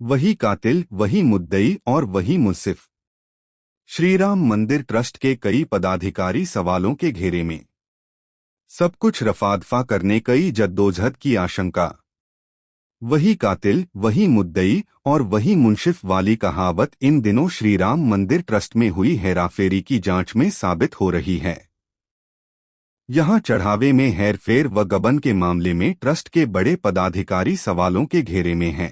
वही कातिल, वही मुद्दई और वही मुंसिफ। श्रीराम मंदिर ट्रस्ट के कई पदाधिकारी सवालों के घेरे में। सब कुछ रफादफा करने, कई जद्दोजहद की आशंका। वही कातिल, वही मुद्दई और वही मुंशिफ वाली कहावत इन दिनों श्रीराम मंदिर ट्रस्ट में हुई हेराफेरी की जांच में साबित हो रही है। यहां चढ़ावे में हेरफेर व गबन के मामले में ट्रस्ट के बड़े पदाधिकारी सवालों के घेरे में हैं।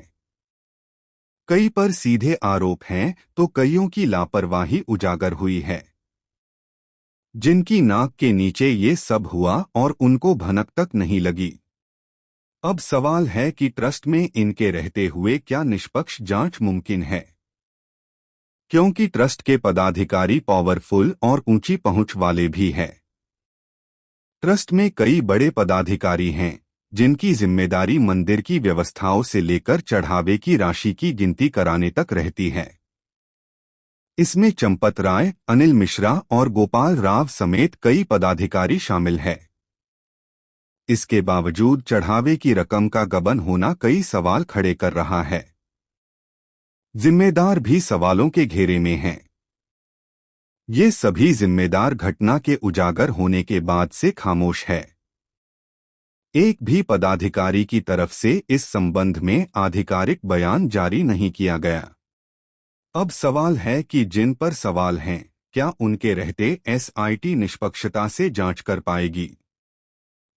कई पर सीधे आरोप हैं तो कईयों की लापरवाही उजागर हुई है। जिनकी नाक के नीचे ये सब हुआ और उनको भनक तक नहीं लगी। अब सवाल है कि ट्रस्ट में इनके रहते हुए क्या निष्पक्ष जांच मुमकिन है, क्योंकि ट्रस्ट के पदाधिकारी पावरफुल और ऊंची पहुंच वाले भी हैं। ट्रस्ट में कई बड़े पदाधिकारी हैं जिनकी जिम्मेदारी मंदिर की व्यवस्थाओं से लेकर चढ़ावे की राशि की गिनती कराने तक रहती है। इसमें चंपत राय, अनिल मिश्रा और गोपाल राव समेत कई पदाधिकारी शामिल हैं। इसके बावजूद चढ़ावे की रकम का गबन होना कई सवाल खड़े कर रहा है। जिम्मेदार भी सवालों के घेरे में हैं। ये सभी जिम्मेदार घटना के उजागर होने के बाद से खामोश है। एक भी पदाधिकारी की तरफ से इस संबंध में आधिकारिक बयान जारी नहीं किया गया। अब सवाल है कि जिन पर सवाल हैं, क्या उनके रहते एसआईटी निष्पक्षता से जांच कर पाएगी,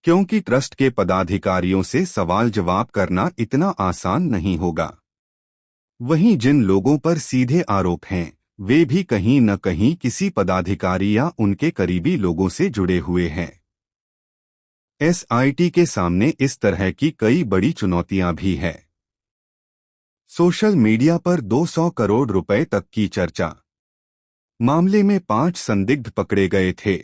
क्योंकि ट्रस्ट के पदाधिकारियों से सवाल जवाब करना इतना आसान नहीं होगा। वहीं जिन लोगों पर सीधे आरोप हैं, वे भी कहीं न कहीं किसी पदाधिकारी या उनके करीबी लोगों से जुड़े हुए हैं। एसआईटी के सामने इस तरह की कई बड़ी चुनौतियां भी हैं। सोशल मीडिया पर 200 करोड़ रुपए तक की चर्चा। मामले में 5 संदिग्ध पकड़े गए थे।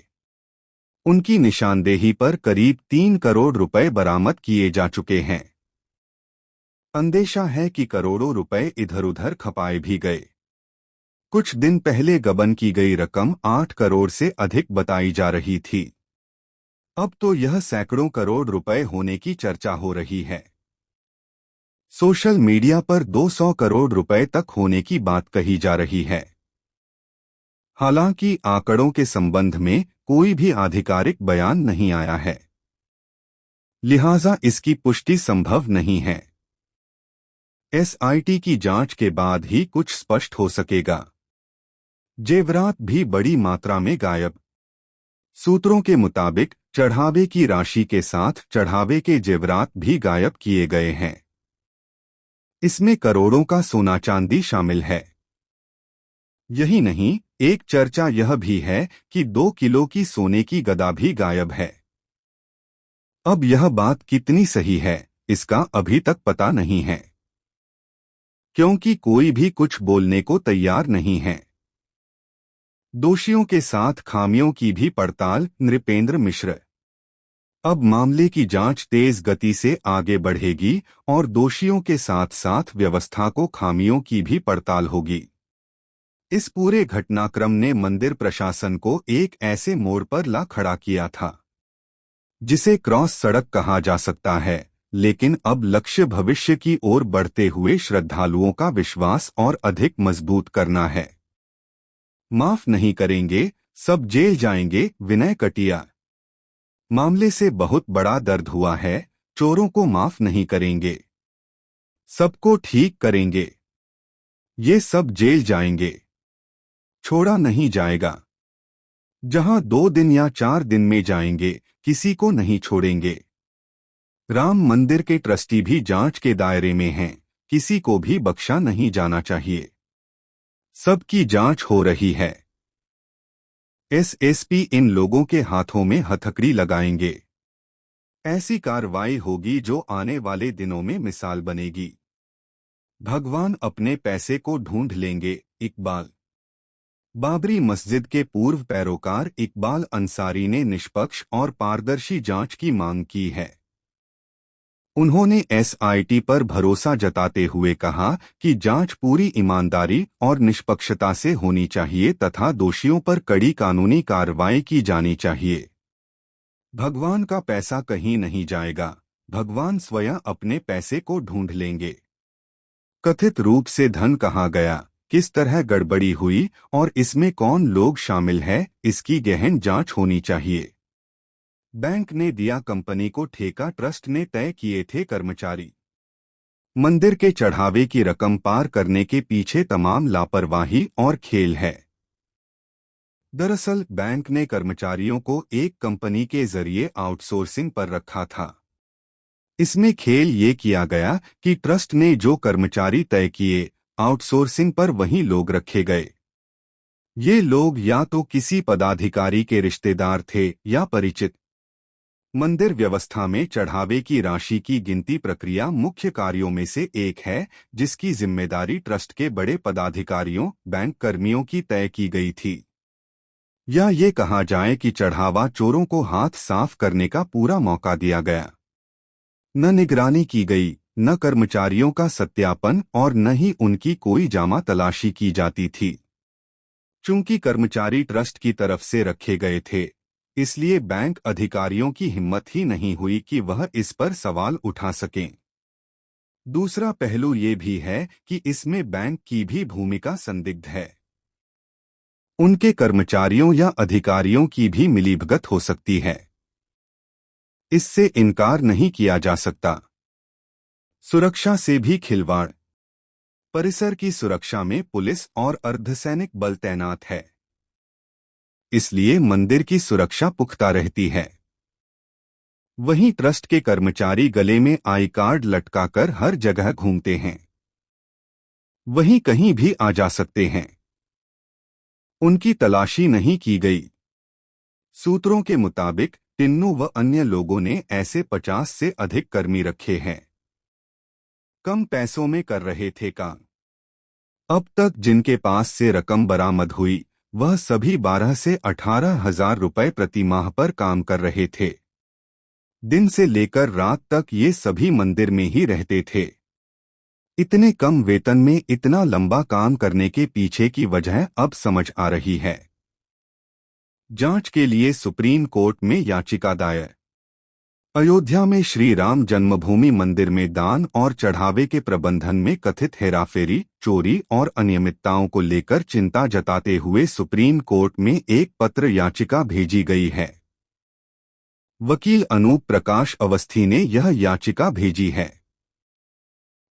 उनकी निशानदेही पर करीब 3 करोड़ रुपए बरामद किए जा चुके हैं। अंदेशा है कि करोड़ों रुपए इधर उधर खपाए भी गए। कुछ दिन पहले गबन की गई रकम 8 करोड़ से अधिक बताई जा रही थी। अब तो यह सैकड़ों करोड़ रुपए होने की चर्चा हो रही है। सोशल मीडिया पर 200 करोड़ रुपए तक होने की बात कही जा रही है। हालांकि आंकड़ों के संबंध में कोई भी आधिकारिक बयान नहीं आया है, लिहाजा इसकी पुष्टि संभव नहीं है। एसआईटी की जांच के बाद ही कुछ स्पष्ट हो सकेगा। जेवरात भी बड़ी मात्रा में गायब। सूत्रों के मुताबिक चढ़ावे की राशि के साथ चढ़ावे के जेवरात भी गायब किए गए हैं। इसमें करोड़ों का सोना चांदी शामिल है। यही नहीं, एक चर्चा यह भी है कि 2 किलो की सोने की गदा भी गायब है। अब यह बात कितनी सही है, इसका अभी तक पता नहीं है, क्योंकि कोई भी कुछ बोलने को तैयार नहीं है। दोषियों के साथ खामियों की भी पड़ताल। नृपेंद्र मिश्र। अब मामले की जांच तेज गति से आगे बढ़ेगी और दोषियों के साथ साथ व्यवस्था को खामियों की भी पड़ताल होगी। इस पूरे घटनाक्रम ने मंदिर प्रशासन को एक ऐसे मोड़ पर ला खड़ा किया था जिसे क्रॉस सड़क कहा जा सकता है, लेकिन अब लक्ष्य भविष्य की ओर बढ़ते हुए श्रद्धालुओं का विश्वास और अधिक मजबूत करना है। माफ नहीं करेंगे, सब जेल जाएंगे। विनय कटिया। मामले से बहुत बड़ा दर्द हुआ है। चोरों को माफ नहीं करेंगे, सबको ठीक करेंगे। ये सब जेल जाएंगे, छोड़ा नहीं जाएगा। जहां 2 दिन या 4 दिन में जाएंगे, किसी को नहीं छोड़ेंगे। राम मंदिर के ट्रस्टी भी जांच के दायरे में हैं, किसी को भी बख्शा नहीं जाना चाहिए। सबकी जांच हो रही है। एसएसपी इन लोगों के हाथों में हथकड़ी लगाएंगे। ऐसी कार्रवाई होगी जो आने वाले दिनों में मिसाल बनेगी। भगवान अपने पैसे को ढूंढ लेंगे। इकबाल। बाबरी मस्जिद के पूर्व पैरोकार इकबाल अंसारी ने निष्पक्ष और पारदर्शी जांच की मांग की है। उन्होंने एसआईटी पर भरोसा जताते हुए कहा कि जांच पूरी ईमानदारी और निष्पक्षता से होनी चाहिए तथा दोषियों पर कड़ी कानूनी कार्रवाई की जानी चाहिए। भगवान का पैसा कहीं नहीं जाएगा, भगवान स्वयं अपने पैसे को ढूंढ लेंगे। कथित रूप से धन कहाँ गया, किस तरह गड़बड़ी हुई और इसमें कौन लोग शामिल है, इसकी गहन जांच होनी चाहिए। बैंक ने दिया कंपनी को ठेका, ट्रस्ट ने तय किए थे कर्मचारी। मंदिर के चढ़ावे की रकम पार करने के पीछे तमाम लापरवाही और खेल है। दरअसल बैंक ने कर्मचारियों को एक कंपनी के जरिए आउटसोर्सिंग पर रखा था। इसमें खेल ये किया गया कि ट्रस्ट ने जो कर्मचारी तय किए, आउटसोर्सिंग पर वही लोग रखे गए। ये लोग या तो किसी पदाधिकारी के रिश्तेदार थे या परिचित। मंदिर व्यवस्था में चढ़ावे की राशि की गिनती प्रक्रिया मुख्य कार्यों में से एक है, जिसकी जिम्मेदारी ट्रस्ट के बड़े पदाधिकारियों, बैंक कर्मियों की तय की गई थी। या ये कहा जाए कि चढ़ावा चोरों को हाथ साफ करने का पूरा मौका दिया गया। न निगरानी की गई, न कर्मचारियों का सत्यापन और न ही उनकी कोई जामा तलाशी की जाती थी। चूंकि कर्मचारी ट्रस्ट की तरफ से रखे गए थे, इसलिए बैंक अधिकारियों की हिम्मत ही नहीं हुई कि वह इस पर सवाल उठा सकें। दूसरा पहलू ये भी है कि इसमें बैंक की भी भूमिका संदिग्ध है। उनके कर्मचारियों या अधिकारियों की भी मिलीभगत हो सकती है, इससे इनकार नहीं किया जा सकता। सुरक्षा से भी खिलवाड़। परिसर की सुरक्षा में पुलिस और अर्धसैनिक बल तैनात है, इसलिए मंदिर की सुरक्षा पुख्ता रहती है। वहीं ट्रस्ट के कर्मचारी गले में आई कार्ड लटकाकर हर जगह घूमते हैं, वहीं कहीं भी आ जा सकते हैं। उनकी तलाशी नहीं की गई। सूत्रों के मुताबिक टिन्नू व अन्य लोगों ने ऐसे 50 से अधिक कर्मी रखे हैं। कम पैसों में कर रहे थे काम। अब तक जिनके पास से रकम बरामद हुई, वह सभी 12 से 18,000 रुपए प्रति माह पर काम कर रहे थे। दिन से लेकर रात तक ये सभी मंदिर में ही रहते थे। इतने कम वेतन में इतना लंबा काम करने के पीछे की वजह अब समझ आ रही है। जांच के लिए सुप्रीम कोर्ट में याचिका दायर। अयोध्या में श्री राम जन्मभूमि मंदिर में दान और चढ़ावे के प्रबंधन में कथित हेराफेरी, चोरी और अनियमितताओं को लेकर चिंता जताते हुए सुप्रीम कोर्ट में एक पत्र याचिका भेजी गई है। वकील अनूप प्रकाश अवस्थी ने यह याचिका भेजी है।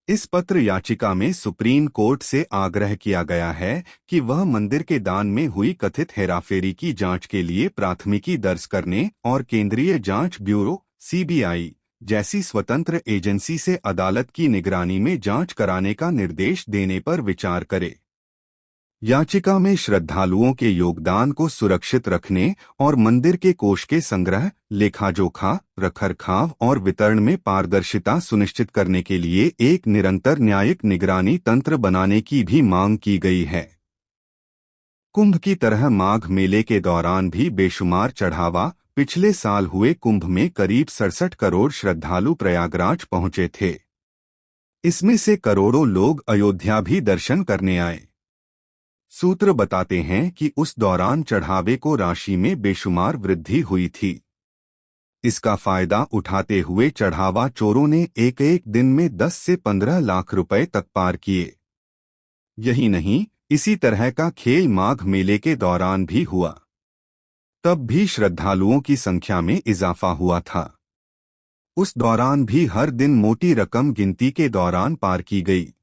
इस पत्र याचिका में सुप्रीम कोर्ट से आग्रह किया गया है कि वह मंदिर के दान में हुई कथित हेराफेरी की जांच के लिए प्राथमिकी दर्ज करने और केंद्रीय जांच ब्यूरो (सीबीआई) जैसी स्वतंत्र एजेंसी से अदालत की निगरानी में जांच कराने का निर्देश देने पर विचार करे। याचिका में श्रद्धालुओं के योगदान को सुरक्षित रखने और मंदिर के कोष के संग्रह, लेखा-जोखा, रखरखाव और वितरण में पारदर्शिता सुनिश्चित करने के लिए एक निरंतर न्यायिक निगरानी तंत्र बनाने की भी मांग की गई है। कुंभ की तरह माघ मेले के दौरान भी बेशुमार चढ़ावा। पिछले साल हुए कुंभ में करीब 67 करोड़ श्रद्धालु प्रयागराज पहुंचे थे। इसमें से करोड़ों लोग अयोध्या भी दर्शन करने आए। सूत्र बताते हैं कि उस दौरान चढ़ावे को राशि में बेशुमार वृद्धि हुई थी। इसका फायदा उठाते हुए चढ़ावा चोरों ने एक दिन में 10 से 15 लाख रुपए तक पार किए। यही नहीं, इसी तरह का खेल माघ मेले के दौरान भी हुआ। तब भी श्रद्धालुओं की संख्या में इजाफा हुआ था। उस दौरान भी हर दिन मोटी रकम गिनती के दौरान पार की गई।